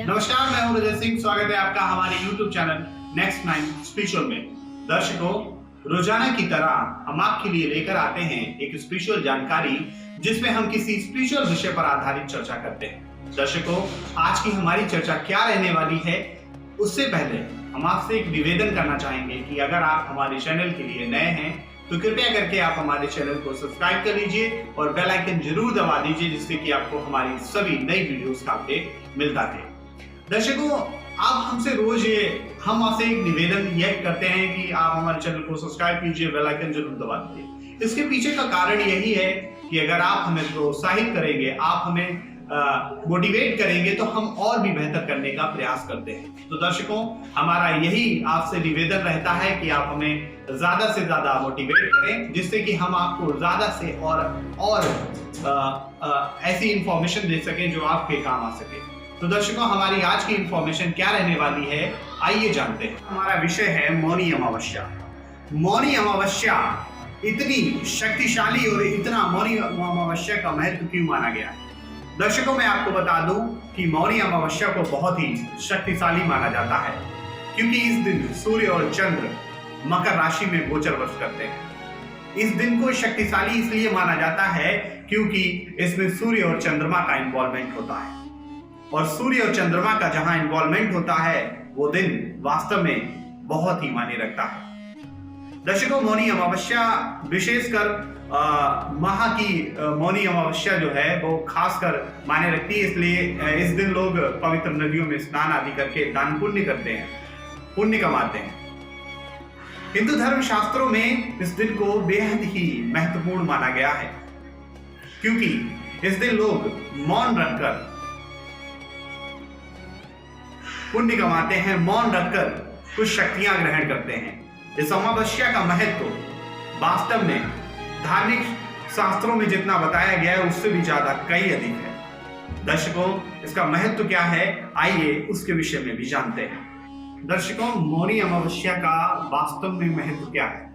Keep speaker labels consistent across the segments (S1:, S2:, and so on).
S1: नमस्कार, मैं हूं रजत सिंह। स्वागत है आपका हमारे YouTube चैनल नेक्स्ट 9 स्पिरिचुअल में। दर्शकों, रोजाना की तरह हम आपके लिए लेकर आते हैं एक स्पिरिचुअल जानकारी जिसमें हम किसी स्पिरिचुअल विषय पर आधारित चर्चा करते हैं। दर्शकों, आज की हमारी चर्चा क्या रहने वाली है, उससे पहले हम आपसे एक निवेदन करना चाहेंगे कि अगर आप हमारे चैनल के लिए नए हैं तो कृपया करके आप हमारे चैनल को सब्सक्राइब कर लीजिए और बेल आइकन जरूर दबा दीजिए, जिससे कि आपको हमारी सभी नई वीडियोस का अपडेट मिलता रहे। दर्शकों, आप हमसे रोज हम आपसे एक निवेदन यह करते हैं कि आप हमारे चैनल को सब्सक्राइब कीजिए, बेल आइकन जरूर दबा दीजिए। इसके पीछे का कारण यही है कि अगर आप हमें प्रोत्साहित करेंगे, आप हमें मोटिवेट करेंगे तो हम और भी बेहतर करने का प्रयास करते हैं। तो दर्शकों, हमारा यही आपसे निवेदन रहता है कि आप हमें ज्यादा से ज्यादा मोटिवेट करें, जिससे कि हम आपको ज्यादा से और ऐसी इंफॉर्मेशन दे सकें जो आपके काम आ सके। तो दर्शकों, हमारी आज की इंफॉर्मेशन क्या रहने वाली है, आइए जानते हैं। हमारा विषय है मौनी अमावस्या। मौनी अमावस्या इतनी शक्तिशाली और इतना मौनी अमावस्या का महत्व क्यों माना गया है? दर्शकों, मैं आपको बता दूं कि मौनी अमावस्या को बहुत ही शक्तिशाली माना जाता है, क्योंकि इस दिन सूर्य और चंद्र मकर राशि में गोचर वर्ष करते हैं। इस दिन को शक्तिशाली इसलिए माना जाता है क्योंकि इसमें सूर्य और चंद्रमा का इन्वॉल्वमेंट होता है, और सूर्य और चंद्रमा का जहां इन्वॉल्वमेंट होता है वो दिन वास्तव में बहुत ही मायने रखता है। दर्शकों, मौनी अमावस्या विशेषकर माह की मौनी अमावस्या जो है वो खासकर मायने रखती है, इसलिए इस दिन लोग पवित्र नदियों में स्नान आदि करके दान पुण्य करते हैं, पुण्य कमाते हैं। हिंदू धर्म शास्त्रों में इस दिन को बेहद ही महत्वपूर्ण माना गया है, क्योंकि इस दिन लोग मौन रखकर पुण्य कमाते हैं, मौन रखकर कुछ शक्तियां ग्रहण करते हैं। इस अमावस्या का महत्व वास्तव में धार्मिक शास्त्रों में जितना बताया गया है उससे भी ज्यादा कई अधिक है। दर्शकों, इसका महत्व क्या है, आइए उसके विषय में भी जानते हैं। दर्शकों, मौनी अमावस्या का वास्तव में महत्व क्या है?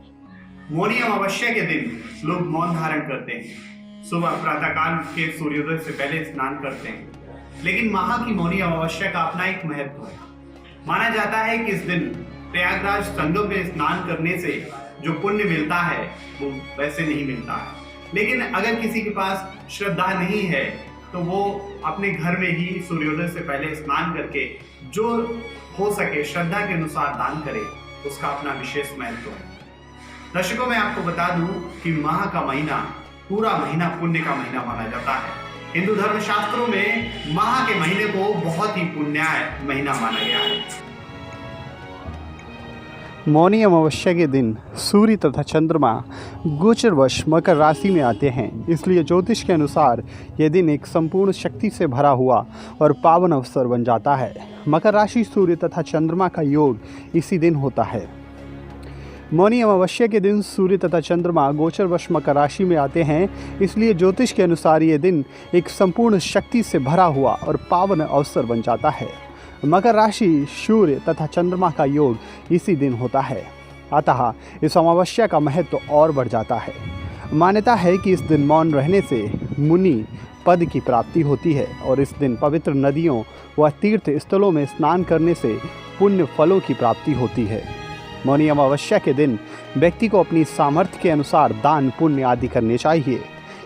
S1: मौनी अमावस्या के दिन लोग मौन धारण करते हैं, सुबह प्रातःकाल के सूर्योदय से पहले स्नान करते हैं। लेकिन माह की मौनी अमावस्या का अपना एक महत्व है। माना जाता है कि इस दिन प्रयागराज संगम में स्नान करने से जो पुण्य मिलता है वो वैसे नहीं मिलता है। लेकिन अगर किसी के पास श्रद्धा नहीं है तो वो अपने घर में ही सूर्योदय से पहले स्नान करके जो हो सके श्रद्धा के अनुसार दान करे, उसका अपना विशेष महत्व है। दर्शकों, मैं आपको बता दूं कि माह का महीना पूरा महीना पुण्य का महीना माना जाता है। हिंदू धर्म शास्त्रों में माह के महीने को बहुत ही पुण्याय महीना माना गया है।
S2: मौनी अमावस्या के दिन सूर्य तथा चंद्रमा गोचरवश मकर राशि में आते हैं, इसलिए ज्योतिष के अनुसार यह दिन एक संपूर्ण शक्ति से भरा हुआ और पावन अवसर बन जाता है। मकर राशि सूर्य तथा चंद्रमा का योग इसी दिन होता है। मौनी अमावस्या के दिन सूर्य तथा चंद्रमा गोचरवश मकर राशि में आते हैं, इसलिए ज्योतिष के अनुसार ये दिन एक संपूर्ण शक्ति से भरा हुआ और पावन अवसर बन जाता है। मकर राशि सूर्य तथा चंद्रमा का योग इसी दिन होता है, अतः इस अमावस्या का महत्व और बढ़ जाता है। मान्यता है कि इस दिन मौन रहने से मुनि पद की प्राप्ति होती है, और इस दिन पवित्र नदियों व तीर्थ स्थलों में स्नान करने से पुण्य फलों की प्राप्ति होती है। मौनी अमावस्या के दिन व्यक्ति को अपनी सामर्थ्य के अनुसार दान पुण्य आदि करने चाहिए।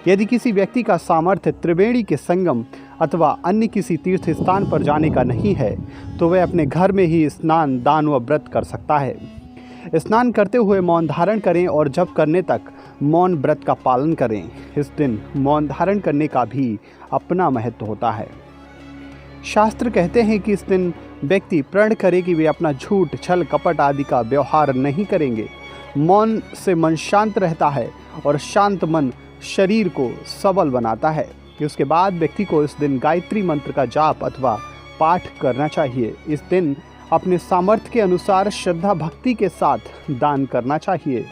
S2: यदि किसी व्यक्ति का सामर्थ्य त्रिवेणी के संगम अथवा अन्य किसी तीर्थ स्थान पर जाने का नहीं है तो वह अपने घर में ही स्नान दान व व्रत कर सकता है। स्नान करते हुए मौन धारण करें और जप करने तक मौन व्रत का पालन करें। इस दिन मौन धारण करने का भी अपना महत्व होता है। शास्त्र कहते हैं कि इस दिन व्यक्ति प्रण करे कि वे अपना झूठ छल कपट आदि का व्यवहार नहीं करेंगे। मौन से मन शांत रहता है और शांत मन शरीर को सबल बनाता है। उसके बाद व्यक्ति को इस दिन गायत्री मंत्र का जाप अथवा पाठ करना चाहिए। इस दिन अपने सामर्थ्य के अनुसार श्रद्धा भक्ति के साथ दान करना चाहिए।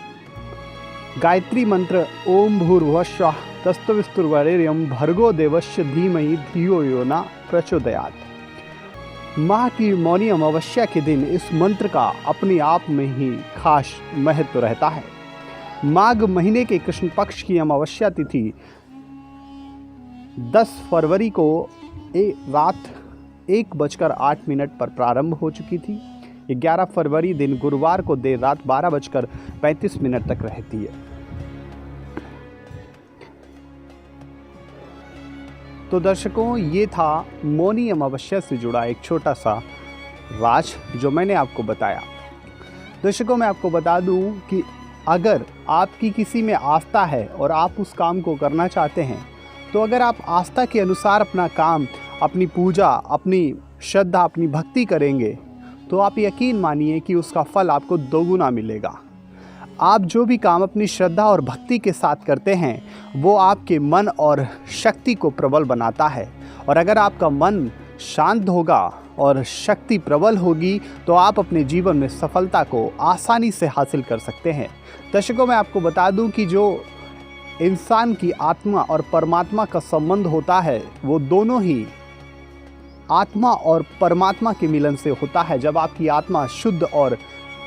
S2: गायत्री मंत्र ओम भूर्भुवस्सुवः तत्सवितुर्वरेण्यं भर्गो देवस्य धीमहि धियो यो न प्रचोदयात्। माह की मौनी अमावस्या के दिन इस मंत्र का अपने आप में ही खास महत्व रहता है। माघ महीने के कृष्ण पक्ष की अमावस्या तिथि 10 फरवरी को रात 1:08 पर प्रारंभ हो चुकी थी। 11 फरवरी दिन गुरुवार को देर रात 12:35 तक रहती है। तो दर्शकों, ये था मौनी अमावस्या से जुड़ा एक छोटा सा राज जो मैंने आपको बताया। दर्शकों, मैं आपको बता दूं कि अगर आपकी किसी में आस्था है और आप उस काम को करना चाहते हैं, तो अगर आप आस्था के अनुसार अपना काम, अपनी पूजा, अपनी श्रद्धा, अपनी भक्ति करेंगे, तो आप यकीन मानिए कि उसका फल आपको दोगुना मिलेगा। आप जो भी काम अपनी श्रद्धा और भक्ति के साथ करते हैं, वो आपके मन और शक्ति को प्रबल बनाता है। और अगर आपका मन शांत होगा और शक्ति प्रबल होगी, तो आप अपने जीवन में सफलता को आसानी से हासिल कर सकते हैं। दर्शकों, मैं आपको बता दूं कि जो इंसान की आत्मा और परमात्मा का संबंध होता है, वो दोनों ही आत्मा और परमात्मा के मिलन से होता है। जब आपकी आत्मा शुद्ध और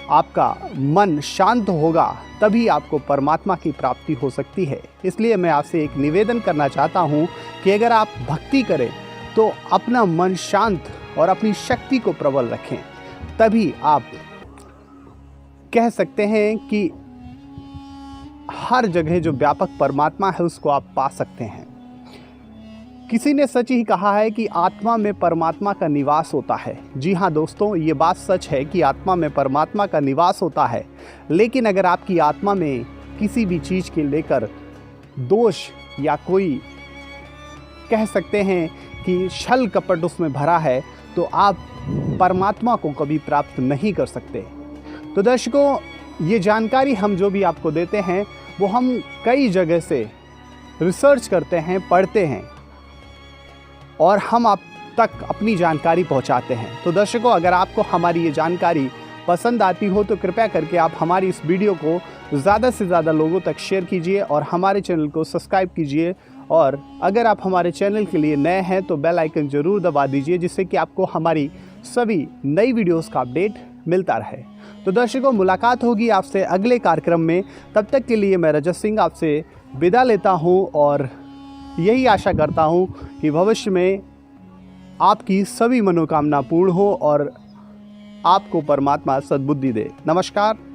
S2: आपका मन शांत होगा, तभी आपको परमात्मा की प्राप्ति हो सकती है। इसलिए मैं आपसे एक निवेदन करना चाहता हूँ कि अगर आप भक्ति करें तो अपना मन शांत और अपनी शक्ति को प्रबल रखें, तभी आप कह सकते हैं कि हर जगह जो व्यापक परमात्मा है उसको आप पा सकते हैं। किसी ने सच ही कहा है कि आत्मा में परमात्मा का निवास होता है। जी हाँ दोस्तों, ये बात सच है कि आत्मा में परमात्मा का निवास होता है। लेकिन अगर आपकी आत्मा में किसी भी चीज़ के लेकर दोष या कोई कह सकते हैं कि छल कपट उसमें भरा है, तो आप परमात्मा को कभी प्राप्त नहीं कर सकते। तो दर्शकों, ये जानकारी हम जो भी आपको देते हैं, वो हम कई जगह से रिसर्च करते हैं, पढ़ते हैं और हम आप तक अपनी जानकारी पहुंचाते हैं। तो दर्शकों, अगर आपको हमारी ये जानकारी पसंद आती हो तो कृपया करके आप हमारी इस वीडियो को ज़्यादा से ज़्यादा लोगों तक शेयर कीजिए और हमारे चैनल को सब्सक्राइब कीजिए। और अगर आप हमारे चैनल के लिए नए हैं तो बेल आइकन ज़रूर दबा दीजिए, जिससे कि आपको हमारी सभी नई वीडियोस का अपडेट मिलता रहे। तो दर्शकों, मुलाकात होगी आपसे अगले कार्यक्रम में। तब तक के लिए मैं रजत सिंह आपसे विदा लेता हूं और यही आशा करता हूं कि भविष्य में आपकी सभी मनोकामना पूर्ण हो और आपको परमात्मा सद्बुद्धि दे। नमस्कार।